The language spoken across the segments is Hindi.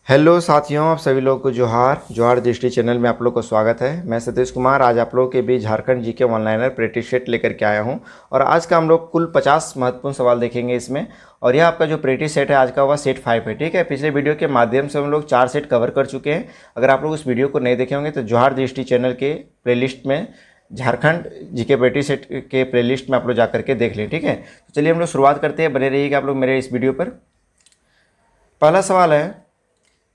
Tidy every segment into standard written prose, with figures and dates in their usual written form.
हेलो साथियों, आप सभी लोग को जोहार जोहार दृष्टि चैनल में आप लोग को स्वागत है। मैं सतीश कुमार आज आप लोगों के बीच Jharkhand GK oneliner practice set लेकर के आया हूं और आज का हम लोग कुल 50 महत्वपूर्ण सवाल देखेंगे इसमें। और यह आपका जो प्रैक्टिस सेट है आज का वह सेट 5 है। ठीक है, पिछले वीडियो के माध्यम से हम लोग 4 सेट कवर कर चुके हैं। अगर आप लोग उस वीडियो को नहीं देखे होंगे तो जोहार दृष्टि चैनल के प्लेलिस्ट में झारखंड जीके प्रैक्टिस सेट के प्लेलिस्ट में आप लोग जा करके देख लें। ठीक है, तो चलिए हम लोग शुरुआत करते हैं, बने रहिएगा आप लोग मेरे इस वीडियो पर। पहला सवाल है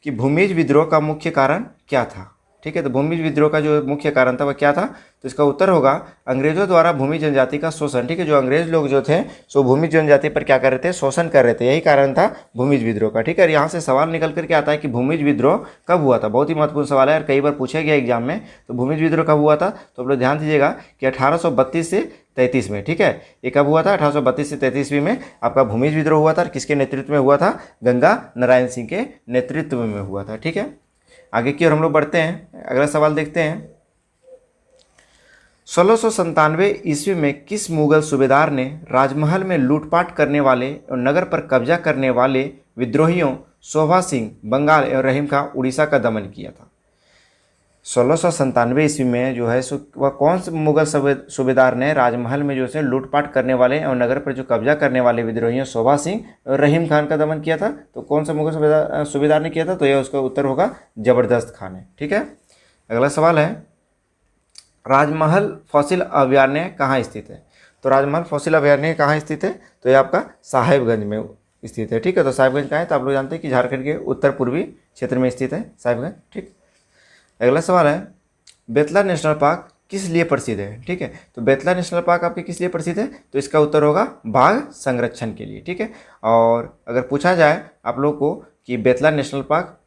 कि भूमिज विद्रोह का मुख्य कारण क्या था। ठीक है, तो भूमिज विद्रोह का जो मुख्य कारण था वह क्या था, तो इसका उत्तर होगा अंग्रेजों द्वारा भूमि जनजाति का शोषण। ठीक है, जो अंग्रेज लोग जो थे सो भूमि जनजाति पर क्या कर रहे थे, शोषण कर रहे थे, यही कारण था भूमिज विद्रोह का। ठीक है, यहाँ से सवाल निकल करके आता है कि भूमिज विद्रोह कब हुआ था। बहुत ही महत्वपूर्ण सवाल है और कई बार पूछा गया एग्जाम में। तो भूमिज विद्रोह कब हुआ था, तो आप लोग ध्यान दीजिएगा कि 1832 से 33 में। ठीक है, ये कब हुआ था, 1832 से 33 ईस्वी में आपका भूमिज विद्रोह हुआ था। और किसके नेतृत्व में हुआ था, गंगा नारायण सिंह के नेतृत्व में हुआ था। ठीक है, आगे की ओर हम लोग बढ़ते हैं, अगला सवाल देखते हैं। 1697 ईस्वी में किस मुगल सूबेदार ने राजमहल में लूटपाट करने वाले और नगर पर कब्जा करने वाले विद्रोहियों शोभा सिंह बंगाल और रहीम खां उड़ीसा का दमन किया था। 1697 ईस्वी में जो है सो वह कौन से मुगल सूबेदार ने राजमहल में जो है लूटपाट करने वाले और नगर पर जो कब्जा करने वाले विद्रोहियों शोभा सिंह और रहीम खान का दमन किया था। तो कौन सा मुगल सूबेदार ने किया था, तो यह उसका उत्तर होगा जबरदस्त खान है। ठीक है, अगला सवाल है राजमहल फॉसिल अभयारण्य कहाँ स्थित है। तो राजमहल फॉसिल अभयारण्य कहाँ स्थित है, तो यह आपका साहेबगंज में स्थित है। ठीक है, तो साहेबगंज कहाँ है, तो आप लोग जानते हैं कि झारखंड के उत्तर पूर्वी क्षेत्र में स्थित है साहेबगंज। ठीक, अगला सवाल है बेतला नेशनल पार्क किस लिए प्रसिद्ध है। ठीक है, तो बेतला नेशनल पार्क आपके किस लिए प्रसिद्ध है, तो इसका उत्तर होगा बाघ संरक्षण के लिए। ठीक है, और अगर पूछा जाए आप लोग को कि बेतला नेशनल पार्क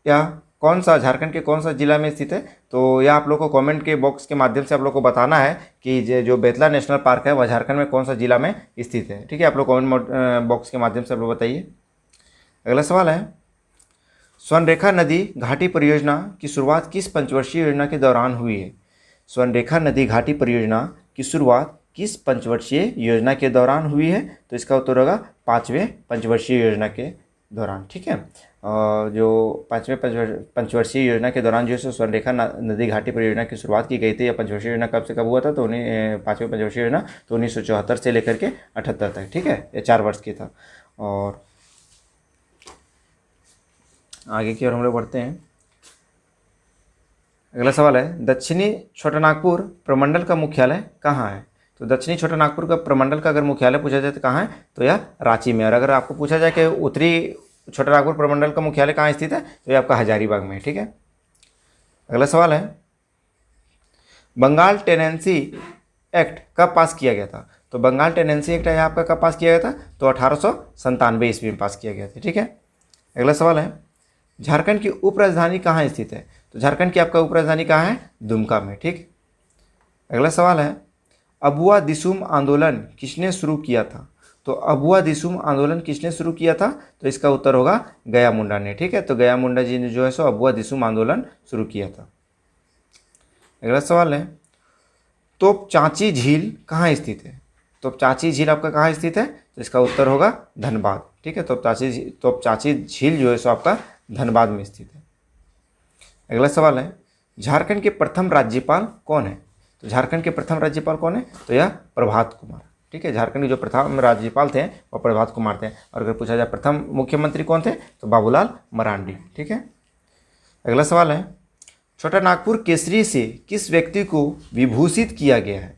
या कौन सा झारखंड के कौन सा जिला में स्थित है, तो यह आप लोग को कमेंट के बॉक्स के माध्यम से आप लोग को बताना है कि जो बेतला नेशनल पार्क है वह झारखंड में कौन सा जिला में स्थित है। ठीक है, आप लोग कमेंट बॉक्स के माध्यम से आप लोग बताइए। अगला सवाल है स्वर्णरेखा नदी घाटी परियोजना की शुरुआत किस पंचवर्षीय योजना के दौरान हुई है। स्वर्णरेखा नदी घाटी परियोजना की शुरुआत किस पंचवर्षीय योजना के दौरान हुई है, तो इसका उत्तर होगा 5वें पंचवर्षीय योजना के दौरान। ठीक है, जो 5वें पंचवर्षीय योजना के दौरान जो है स्वर्णरेखा नदी घाटी परियोजना की शुरुआत की गई थी। यह पंचवर्षीय योजना कब से कब हुआ था, तो 5वें पंचवर्षीय योजना तो 1974 से लेकर के 78 तक। ठीक है, ये 4 वर्ष की था। और आगे की ओर हम लोग बढ़ते हैं, अगला सवाल है दक्षिणी छोटानागपुर प्रमंडल का मुख्यालय कहाँ है। तो दक्षिणी छोटानागपुर का प्रमंडल का अगर मुख्यालय पूछा जाए तो कहाँ है, तो यह रांची में। और अगर आपको पूछा जाए कि उत्तरी छोटानागपुर प्रमंडल का मुख्यालय कहाँ स्थित है, तो यह आपका हजारीबाग में है। ठीक है, अगला सवाल है बंगाल टेनेंसी एक्ट कब पास किया गया था। तो बंगाल टेनेंसी एक्ट है आपका कब पास किया गया था, तो 1897 ईस्वी में पास किया गया था। ठीक है, अगला सवाल है झारखंड की उपराजधानी कहाँ स्थित है। तो झारखंड की आपका उपराजधानी कहाँ है, दुमका में। ठीक, अगला सवाल है अबुआ दिसुम आंदोलन किसने शुरू किया था। तो अबुआ दिसुम आंदोलन किसने शुरू किया था, तो इसका उत्तर होगा गया मुंडा ने। ठीक है, तो गया मुंडा जी ने जो है सो अबुआ दिसुम आंदोलन शुरू किया था। अगला सवाल है तोप चांची झील कहाँ स्थित है। तोप चांची झील आपका कहाँ स्थित है, तो इसका उत्तर होगा धनबाद। ठीक है, तोप चांची झील जो है सो आपका धनबाद में स्थित है। अगला सवाल है झारखंड के प्रथम राज्यपाल कौन है। तो झारखंड के प्रथम राज्यपाल कौन है, तो यह प्रभात कुमार। ठीक है, झारखंड के जो प्रथम राज्यपाल थे वह प्रभात कुमार थे। और अगर पूछा जाए प्रथम मुख्यमंत्री कौन थे, तो बाबूलाल मरांडी। ठीक है, अगला सवाल है छोटा नागपुर केसरी से किस व्यक्ति को विभूषित किया गया है।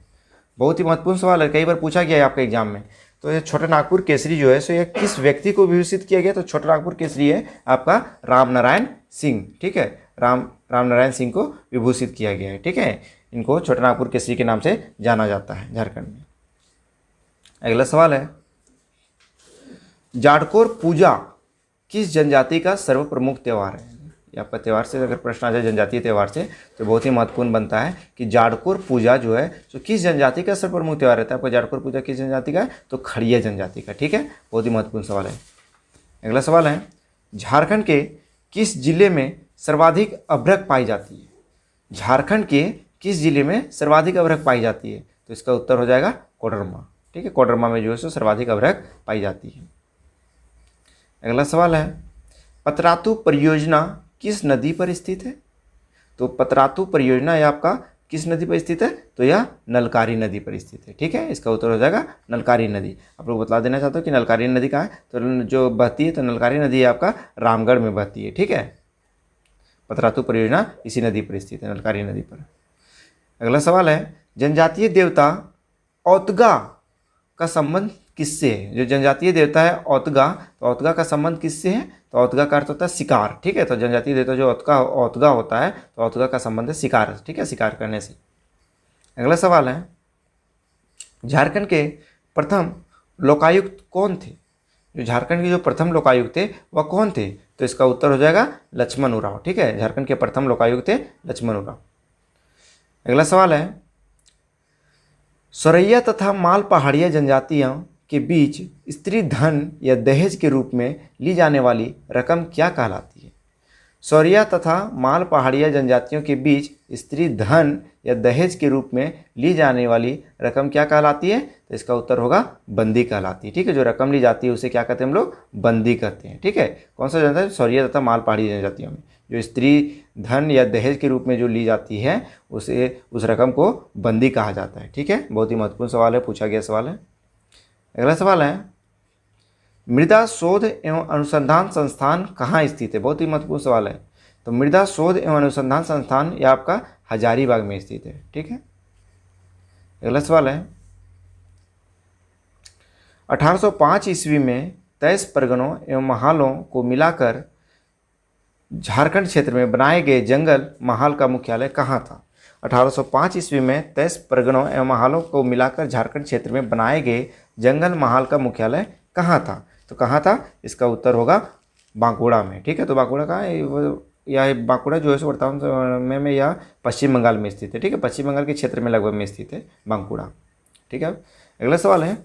बहुत ही महत्वपूर्ण सवाल है, कई बार पूछा गया है आपके एग्जाम में। तो ये छोटा नागपुर केसरी जो है सो यह किस व्यक्ति को विभूषित किया गया, तो छोटा नागपुर केसरी है आपका राम नारायण सिंह। ठीक है, राम नारायण सिंह को विभूषित किया गया है। ठीक है, इनको छोटा नागपुर केसरी के नाम से जाना जाता है झारखंड में। अगला सवाल है जाड़कोर पूजा किस जनजाति का सर्व प्रमुख त्यौहार है। ये आपका त्यौहार से अगर प्रश्न आ जाए जनजातीय त्यौहार से तो बहुत ही महत्वपूर्ण बनता है कि जाड़कोर पूजा जो है तो किस जनजाति का सर्व प्रमुख त्यौहार रहता है। आपका जाड़कोर पूजा किस जनजाति का है, तो खड़िया जनजाति का। ठीक है, बहुत ही महत्वपूर्ण सवाल है। अगला सवाल है झारखंड के किस जिले में सर्वाधिक अभ्रक पाई जाती है। झारखंड के किस जिले में सर्वाधिक अभ्रक पाई जाती है, तो इसका उत्तर हो जाएगा कोडरमा। ठीक है, कोडरमा में जो है सो सर्वाधिक अभ्रक पाई जाती है। अगला सवाल है पतरातू परियोजना किस नदी पर स्थित है? तो पतरातू परियोजना यह आपका किस नदी पर स्थित है? तो यह नलकारी नदी पर स्थित है। ठीक है, इसका उत्तर हो जाएगा नलकारी नदी। आप लोग बता देना चाहते हो कि नलकारी नदी कहाँ है? तो जो बहती है, तो नलकारी नदी आपका रामगढ़ में बहती है। ठीक है, पतरातू परियोजना इसी नदी पर स्थित है, नलकारी नदी पर। अगला सवाल है, जनजातीय देवता औतगा का संबंध किससे है? जो जनजातीय देवता है औतगा, तो औतगा का संबंध किससे है? तो औतगा का अर्थ होता है शिकार। ठीक है, तो जनजातीय देवता जो औतगा होता है, तो औतगा का संबंध है शिकार। ठीक है, शिकार करने से। अगला सवाल है, झारखंड के प्रथम लोकायुक्त कौन थे? जो झारखंड के जो प्रथम लोकायुक्त थे वह कौन थे? तो इसका उत्तर हो जाएगा लक्ष्मण उरांव। ठीक है, झारखंड के प्रथम लोकायुक्त थे लक्ष्मण उरांव। अगला सवाल है, सोरैया तथा माल पहाड़िया जनजातियों के बीच स्त्री धन या दहेज के रूप में ली जाने वाली रकम क्या कहलाती है? सोरैया तथा माल पहाड़िया जनजातियों के बीच स्त्री धन या दहेज के रूप में ली जाने वाली रकम क्या कहलाती है? तो इसका उत्तर होगा बंदी कहलाती है। ठीक है, जो रकम ली जाती है उसे क्या कहते हैं हम लोग? बंदी कहते हैं। ठीक है, कौन सा जनजाति? सोरैया तथा माल पहाड़िया जनजातियों में जो स्त्री धन या दहेज के रूप में जो ली जाती है उसे उस रकम को बंदी कहा जाता है। ठीक है, बहुत ही महत्वपूर्ण सवाल है, पूछा गया सवाल है। अगला सवाल है, मृदा शोध एवं अनुसंधान संस्थान कहाँ स्थित है? बहुत ही महत्वपूर्ण सवाल है। तो मृदा शोध एवं अनुसंधान संस्थान यह आपका हजारीबाग में स्थित है। ठीक है, अगला सवाल है, 1805 ईस्वी में 23 परगनों एवं महालों को मिलाकर झारखंड क्षेत्र में बनाए गए जंगल महाल का मुख्यालय कहाँ था? 1805 ईस्वी में 23 परगनों एवं महालों को मिलाकर झारखंड क्षेत्र में बनाए गए जंगल महाल का मुख्यालय कहाँ था? तो कहाँ था? इसका उत्तर होगा बांकुड़ा में। ठीक है, तो बांकुड़ा कहाँ है? यह बांकुड़ा जो है सो वर्तमान में यह पश्चिम बंगाल में स्थित है। ठीक है, पश्चिम बंगाल के क्षेत्र में लगभग में स्थित है बांकुड़ा। ठीक है, अगला सवाल है,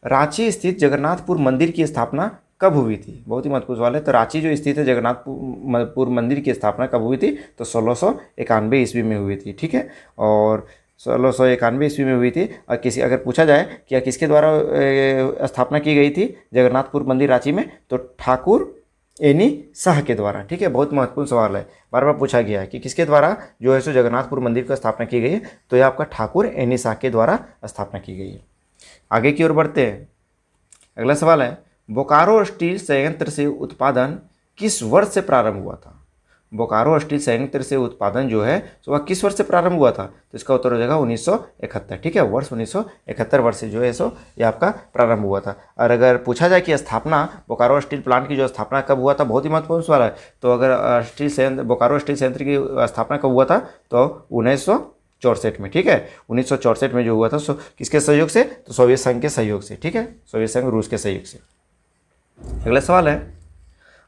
रांची स्थित जगन्नाथपुर मंदिर की स्थापना कब हुई थी? बहुत ही महत्वपूर्ण सवाल है। तो रांची जो स्थित है जगन्नाथपुर मंदिर की स्थापना कब हुई थी? तो 1691 ईस्वी में हुई थी। ठीक है, और 1691 ईस्वी में हुई थी। और किसी अगर पूछा जाए कि यह किसके द्वारा स्थापना की गई थी जगन्नाथपुर मंदिर रांची में, तो ठाकुर एनी शाह के द्वारा। ठीक है, बहुत महत्वपूर्ण सवाल है, बार बार पूछा गया है कि किसके द्वारा जो है सो जगन्नाथपुर मंदिर की स्थापना की गई है? तो यह आपका ठाकुर एनी शाह के द्वारा स्थापना की गई है। आगे की ओर बढ़ते हैं। अगला सवाल है, बोकारो स्टील संयंत्र से उत्पादन किस वर्ष से प्रारंभ हुआ था? बोकारो स्टील संयंत्र से उत्पादन जो है तो वह किस वर्ष से प्रारंभ हुआ था? तो इसका उत्तर हो जाएगा 1971। ठीक है, वर्ष 1971 वर्ष से जो है सो ये आपका प्रारंभ हुआ था। और अगर पूछा जाए कि स्थापना बोकारो स्टील प्लांट की जो स्थापना कब हुआ था, बहुत ही महत्वपूर्ण सवाल है। तो अगर बोकारो स्टील संयंत्र की स्थापना कब हुआ था? तो 1964 में। ठीक है, 1964 में जो हुआ था सो किसके सहयोग से? तो सोवियत संघ के सहयोग से। ठीक है, सोवियत संघ रूस के सहयोग से। अगला सवाल है,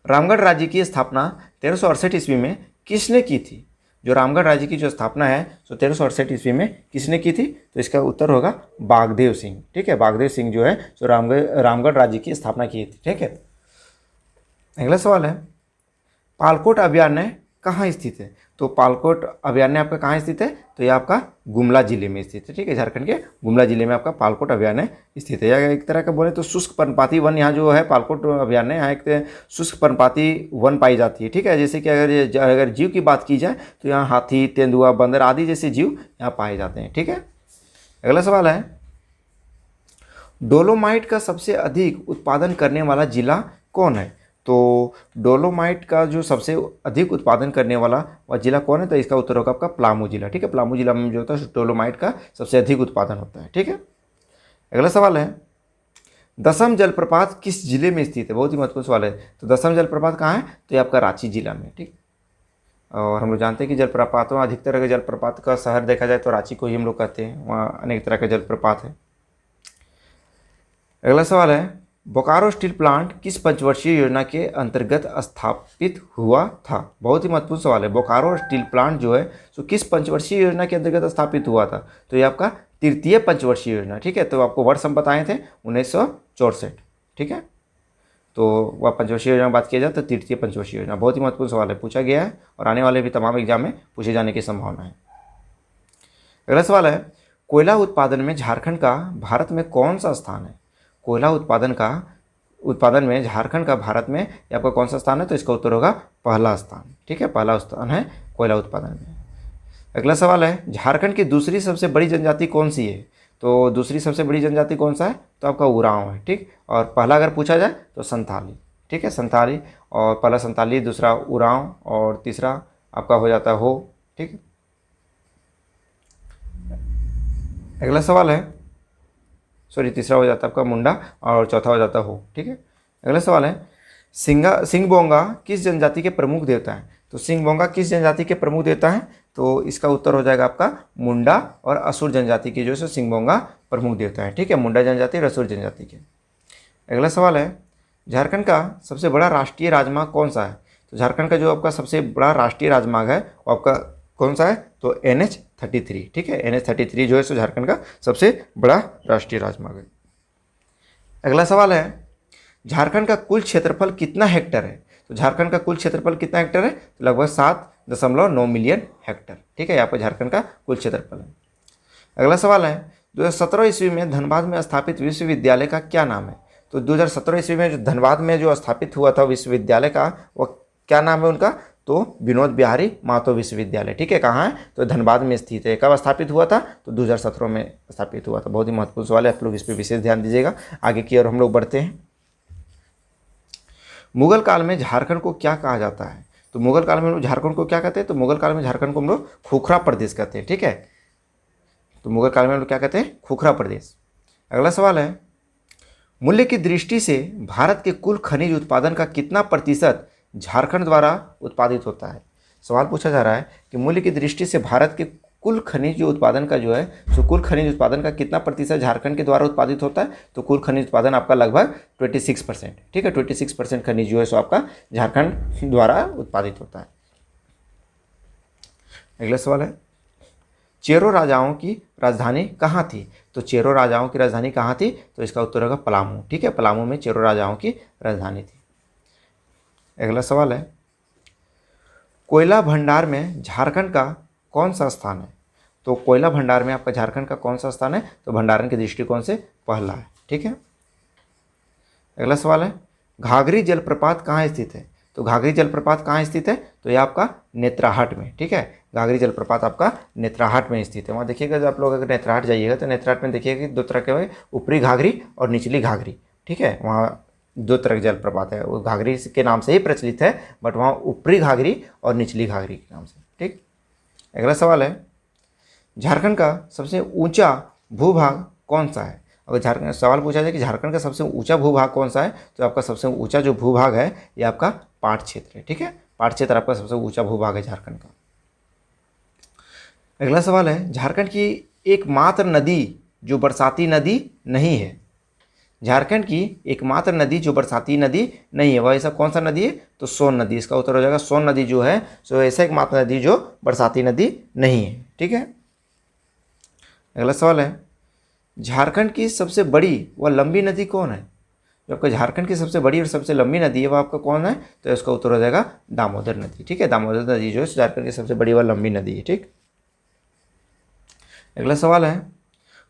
रामगढ़ राज्य की स्थापना 1368 ईस्वी में किसने की थी? जो रामगढ़ राज्य की जो स्थापना है तो 1368 ईस्वी में किसने की थी? तो इसका उत्तर होगा बागदेव सिंह। ठीक है, बागदेव सिंह जो है तो रामगढ़ राज्य की स्थापना की थी। ठीक है, अगला सवाल है, पालकोट अभयारण्य कहाँ स्थित है? तो पालकोट अभयारण्य आपका कहाँ स्थित है? तो यह आपका गुमला जिले में स्थित है। ठीक है, झारखंड के गुमला जिले में आपका पालकोट अभयारण्य स्थित है। या एक तरह का बोले तो शुष्क पर्णपाती वन यहाँ जो है पालकोट अभयारण्य, यहाँ एक शुष्क पर्णपाती वन पाई जाती है। ठीक है, जैसे कि अगर जीव की बात की जाए तो यहाँ हाथी, तेंदुआ, बंदर आदि जैसे जीव यहाँ पाए जाते हैं। ठीक है, अगला सवाल है, डोलोमाइट का सबसे अधिक उत्पादन करने वाला जिला कौन है? तो डोलोमाइट का जो सबसे अधिक उत्पादन करने वाला वह जिला कौन है? तो इसका उत्तर होगा आपका पलामू जिला। ठीक है, पलामू जिला में जो होता है डोलोमाइट का सबसे अधिक उत्पादन होता है। ठीक है, अगला सवाल है, दसम जलप्रपात किस जिले में स्थित है? बहुत ही महत्वपूर्ण सवाल है। तो दसम जलप्रपात कहाँ है? तो ये आपका रांची जिला में। ठीक, और हम लोग जानते हैं कि जलप्रपातों अधिकतर अगर जलप्रपात का शहर देखा जाए तो रांची को ही हम लोग कहते हैं, वहाँ अनेक तरह के जलप्रपात है। अगला सवाल है, बोकारो स्टील प्लांट किस पंचवर्षीय योजना के अंतर्गत स्थापित हुआ था? बहुत ही महत्वपूर्ण सवाल है। बोकारो स्टील प्लांट जो है तो किस पंचवर्षीय योजना के अंतर्गत स्थापित हुआ था? तो ये आपका तृतीय पंचवर्षीय योजना। ठीक है, तो आपको वर्ष हम बताए थे 1964। ठीक है, तो वह पंचवर्षीय योजना की बात किया जाए तो तृतीय पंचवर्षीय योजना। बहुत ही महत्वपूर्ण सवाल है, पूछा गया है और आने वाले भी तमाम एग्जाम में पूछे जाने की संभावना है। अगला सवाल है, कोयला उत्पादन में झारखंड का भारत में कौन सा स्थान है? कोयला उत्पादन का उत्पादन में झारखंड का भारत में ये आपका कौन सा स्थान है? तो इसका उत्तर होगा पहला स्थान। ठीक है, पहला स्थान है कोयला उत्पादन में। अगला सवाल है, झारखंड की दूसरी सबसे बड़ी जनजाति कौन सी है? तो दूसरी सबसे बड़ी जनजाति कौन सा है? तो आपका उरांव है। ठीक, और पहला अगर पूछा जाए तो संथाली। ठीक है, संथाली, और पहला संथाली, दूसरा उरांव, और तीसरा आपका हो जाता है हो। ठीक, अगला सवाल है, सॉरी तीसरा हो जाता है आपका मुंडा, और चौथा हो जाता है हो। ठीक है, अगला सवाल है, सिंगबोंगा किस जनजाति के प्रमुख देवता हैं? तो सिंगबोंगा किस जनजाति के प्रमुख देवता हैं? तो इसका उत्तर हो जाएगा आपका मुंडा और असुर जनजाति के जो है सिंगबोंगा प्रमुख देवता है। ठीक है, मुंडा जनजाति और असुर जनजाति के। अगला सवाल है, झारखंड का सबसे बड़ा राष्ट्रीय राजमार्ग कौन सा है? तो झारखंड का जो आपका सबसे बड़ा राष्ट्रीय राजमार्ग है वो आपका कौन सा है? तो NH-33। ठीक है, NH-33 जो है सो झारखंड का सबसे बड़ा राष्ट्रीय राजमार्ग है। अगला सवाल है, झारखंड का कुल क्षेत्रफल कितना हेक्टर है? तो झारखंड का कुल क्षेत्रफल कितना हेक्टर है? तो लगभग 7.9 मिलियन हेक्टर। ठीक है, यहाँ पर झारखंड का कुल क्षेत्रफल है। अगला सवाल है, 2017 ईस्वी में धनबाद में स्थापित विश्वविद्यालय का क्या नाम है? तो 2017 ईस्वी में जो धनबाद में जो स्थापित हुआ था विश्वविद्यालय का, वो क्या नाम है उनका? तो विनोद बिहारी महतो विश्वविद्यालय। ठीक है, कहाँ है? तो धनबाद में स्थित है। कब स्थापित हुआ था? तो 2017 में स्थापित हुआ था। बहुत ही महत्वपूर्ण सवाल है, आप लोग इस पर विशेष ध्यान दीजिएगा। आगे की ओर हम लोग बढ़ते हैं। मुगल काल में झारखंड को क्या कहा जाता है? तो मुगल काल में हम लोग झारखंड को क्या कहते हैं? तो मुगल काल में झारखंड को हम लोग खुखरा प्रदेश कहते हैं। ठीक है, तो मुगल काल में हम लोग क्या कहते हैं? खुखरा प्रदेश। अगला सवाल है, मूल्य की दृष्टि से भारत के कुल खनिज उत्पादन का कितना प्रतिशत झारखंड द्वारा उत्पादित होता है? सवाल पूछा जा रहा है कि मूल्य की दृष्टि से भारत के कुल खनिज उत्पादन का जो है सो कुल खनिज उत्पादन का कितना प्रतिशत झारखंड के द्वारा उत्पादित होता है? तो कुल खनिज उत्पादन आपका लगभग 26%। ठीक है, 26% खनिज जो है सो आपका झारखंड द्वारा उत्पादित होता है। अगला सवाल है, चेरो राजाओं की राजधानी कहाँ थी? तो चेरो राजाओं की राजधानी कहाँ थी? तो इसका उत्तर होगा पलामू। ठीक है, पलामू में चेरो राजाओं की राजधानी थी। अगला सवाल है, कोयला भंडार में झारखंड का कौन सा स्थान है? तो कोयला भंडार में आपका झारखंड का कौन सा स्थान है? तो भंडारण के दृष्टिकोण से पहला है। ठीक है, अगला सवाल है, घाघरी जलप्रपात कहाँ स्थित है? तो घाघरी जलप्रपात कहाँ स्थित है? तो ये आपका नेत्राहाट में। ठीक है, घाघरी जलप्रपात आपका नेत्राहाट में स्थित है। वहाँ देखिएगा, जब आप लोग अगर नेत्राहाट जाइएगा तो नेत्राहाट में देखिएगा कि दो तरह के ऊपरी घाघरी और निचली घाघरी। ठीक है, वहाँ दो तरह के जलप्रपात है। वो घाघरी के नाम से ही प्रचलित है, बट वहाँ ऊपरी घाघरी और निचली घाघरी के नाम से। ठीक, अगला सवाल है, झारखंड का सबसे ऊंचा भूभाग कौन सा है? अगर झारखंड सवाल पूछा जाए कि झारखंड का सबसे ऊंचा भूभाग कौन सा है, तो आपका सबसे ऊंचा जो भूभाग है ये आपका पाट क्षेत्र है। ठीक है, पाट क्षेत्र आपका सबसे ऊंचा भूभाग है झारखंड का। अगला सवाल है, झारखंड की एकमात्र नदी जो बरसाती नदी नहीं है। झारखंड की एकमात्र नदी जो बरसाती नदी नहीं है वह ऐसा कौन सा नदी है? तो सोन नदी। इसका उत्तर हो जाएगा सोन नदी जो है सो ऐसा एकमात्र नदी जो बरसाती नदी नहीं है। ठीक है, अगला सवाल है, झारखंड की सबसे बड़ी व लंबी नदी कौन है? जो आपका झारखंड की सबसे बड़ी और सबसे लंबी नदी है वह आपका कौन है? तो इसका उत्तर हो जाएगा दामोदर नदी। ठीक है, दामोदर नदी जो है झारखंड की सबसे बड़ी व लंबी नदी है। ठीक, अगला सवाल है,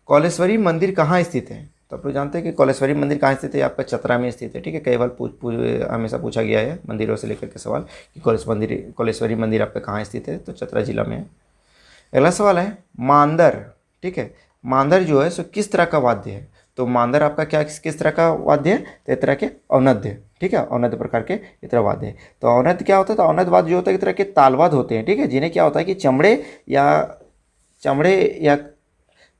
कौलेश्वरी मंदिर कहाँ स्थित है? तो आप लोग जानते हैं कि कौलेश्वरी मंदिर कहाँ स्थित है? आपका चतरा में स्थित है। ठीक है, कई बार हमेशा पूछा गया है मंदिरों से लेकर के सवाल कि कौलेश्वरी मंदिर आपका कहाँ स्थित है? तो चतरा जिला में है। अगला सवाल है, मांदर। ठीक है, मांदर जो है सो किस तरह का वाद्य है? तो मांदर आपका क्या किस तरह का वाद्य है? तो एक तरह के औनद्य। ठीक है, औनद्य प्रकार के इस तरह वाद्य है। तो औनद्य क्या होता है? तो औनद्य वाद्य जो होता है एक तरह के तालवाद होते हैं। ठीक है, जिन्हें क्या होता है कि चमड़े या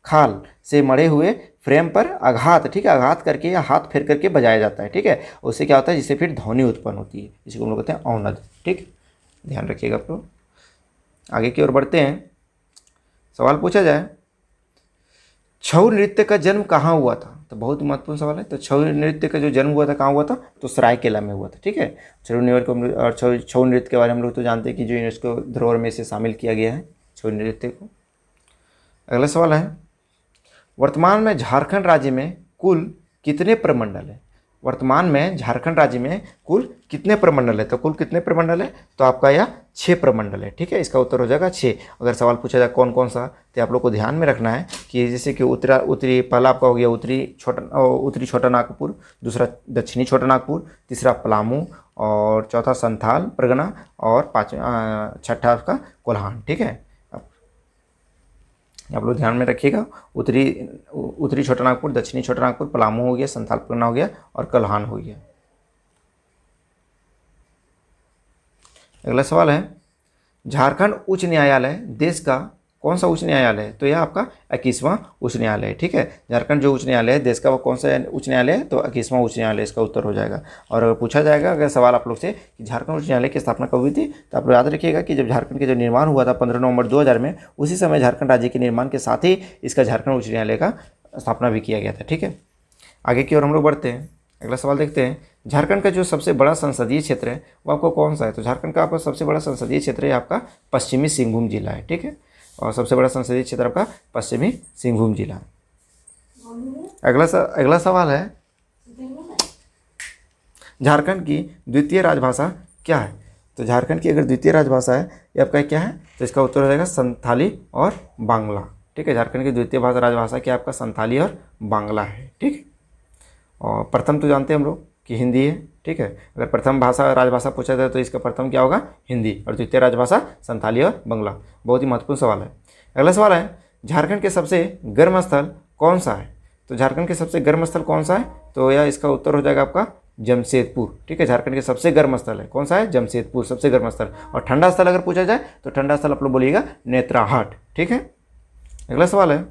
खाल से मढ़े हुए फ्रेम पर आघात, ठीक है, आघात करके या हाथ फेर करके बजाया जाता है। ठीक है, उससे क्या होता है? जिससे फिर ध्वनि उत्पन्न होती है, जिसको हम लोग कहते हैं औनद। ठीक, ध्यान रखिएगा आप लोग। आगे की ओर बढ़ते हैं। सवाल पूछा जाए, छऊ नृत्य का जन्म कहाँ हुआ था? तो बहुत महत्वपूर्ण सवाल है। तो छऊ नृत्य का जो जन्म हुआ था कहाँ हुआ था? तो सरायकेला में हुआ था। ठीक है, छऊ नृत्य के बारे में हम लोग तो जानते हैं कि जो यूनेस्को धरोहर में से शामिल किया गया है छऊ नृत्य को। अगला सवाल है, वर्तमान में झारखंड राज्य में कुल कितने प्रमंडल हैं? वर्तमान में झारखंड राज्य में कुल कितने प्रमंडल है? तो कुल कितने प्रमंडल है? तो आपका यह 6 प्रमंडल है। ठीक है, इसका उत्तर हो जाएगा 6। अगर सवाल पूछा जाए कौन कौन सा, तो आप लोग को ध्यान में रखना है कि जैसे कि उत्तरी पहला आपका हो गया उत्तरी छोटा नागपुर, दूसरा दक्षिणी छोटा नागपुर, तीसरा पलामू, और चौथा संथाल परगना, और छठा आपका कोल्हान। ठीक है, आप लोग ध्यान में रखिएगा। उत्तरी छोटा नागपुर, दक्षिणी छोटा नागपुर, पलामू हो गया, संथाल परगना हो गया, और कोल्हान हो गया। अगला सवाल है, झारखंड उच्च न्यायालय देश का कौन सा उच्च न्यायालय है? तो यह आपका 21वां उच्च न्यायालय है। ठीक है, झारखंड जो उच्च न्यायालय है देश का वो कौन सा उच्च न्यायालय है? तो 21वां उच्च न्यायालय इसका उत्तर हो जाएगा। और अगर पूछा जाएगा अगर सवाल आप लोग से कि झारखंड उच्च न्यायालय की स्थापना कब हुई थी, तो आप लोग याद रखिएगा कि जब झारखंड का जो निर्माण हुआ था 15 नवंबर 2000 में, उसी समय झारखंड राज्य के निर्माण के साथ ही इसका झारखंड उच्च न्यायालय का स्थापना भी किया गया था। ठीक है, आगे की ओर हम लोग बढ़ते हैं। अगला सवाल देखते हैं, झारखंड का जो सबसे बड़ा संसदीय क्षेत्र है वो आपको कौन सा है? तो झारखंड का आपका सबसे बड़ा संसदीय क्षेत्र है आपका पश्चिमी सिंहभूम जिला है। ठीक है, और सबसे बड़ा संसदीय क्षेत्र आपका पश्चिमी सिंहभूम जिला। अगला सवाल है, झारखंड की द्वितीय राजभाषा क्या है? तो झारखंड की अगर द्वितीय राजभाषा है ये आपका क्या है? तो इसका उत्तर हो जाएगा संथाली और बांग्ला। ठीक है, झारखंड की द्वितीय राजभाषा क्या आपका संथाली और बांग्ला है। ठीक है, और प्रथम तो जानते हैं हम लोग कि हिंदी है। ठीक है, अगर प्रथम राजभाषा पूछा जाए तो इसका प्रथम क्या होगा? हिंदी, और द्वितीय राजभाषा संथाली और बांग्ला। बहुत ही महत्वपूर्ण सवाल है। अगला सवाल है, झारखंड के सबसे गर्म स्थल कौन सा है? तो झारखंड के सबसे गर्म स्थल कौन सा है? तो यह इसका उत्तर हो जाएगा आपका जमशेदपुर। ठीक है, झारखंड के सबसे गर्म स्थल है कौन सा है? जमशेदपुर सबसे गर्म स्थल। और ठंडा स्थल अगर पूछा जाए तो ठंडा स्थल आप लोग बोलिएगा नेत्राहाट। ठीक है, अगला सवाल है,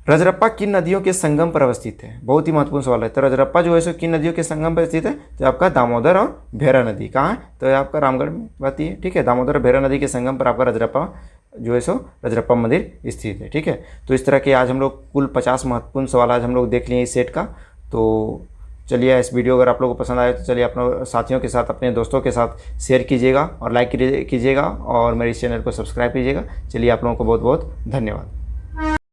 रजरप्पा किन नदियों के संगम पर अवस्थित है? बहुत ही महत्वपूर्ण सवाल है। तो रजरप्पा जो है सो किन नदियों के संगम पर स्थित है? तो आपका दामोदर और भेरा नदी। कहाँ है? तो ये आपका रामगढ़ में बहती है। ठीक है, दामोदर और भेरा नदी के संगम पर आपका रजरप्पा जो है सो रजरप्पा मंदिर स्थित है। ठीक है, तो इस तरह के आज हम लोग कुल 50 महत्वपूर्ण सवाल आज हम लोग देख लिए इस सेट का। तो चलिए, इस वीडियो अगर आप लोगों को पसंद आए तो चलिए अपने साथियों के साथ, अपने दोस्तों के साथ शेयर कीजिएगा और लाइक कीजिएगा, और मेरे इस चैनल को सब्सक्राइब कीजिएगा। चलिए, आप लोगों को बहुत बहुत धन्यवाद।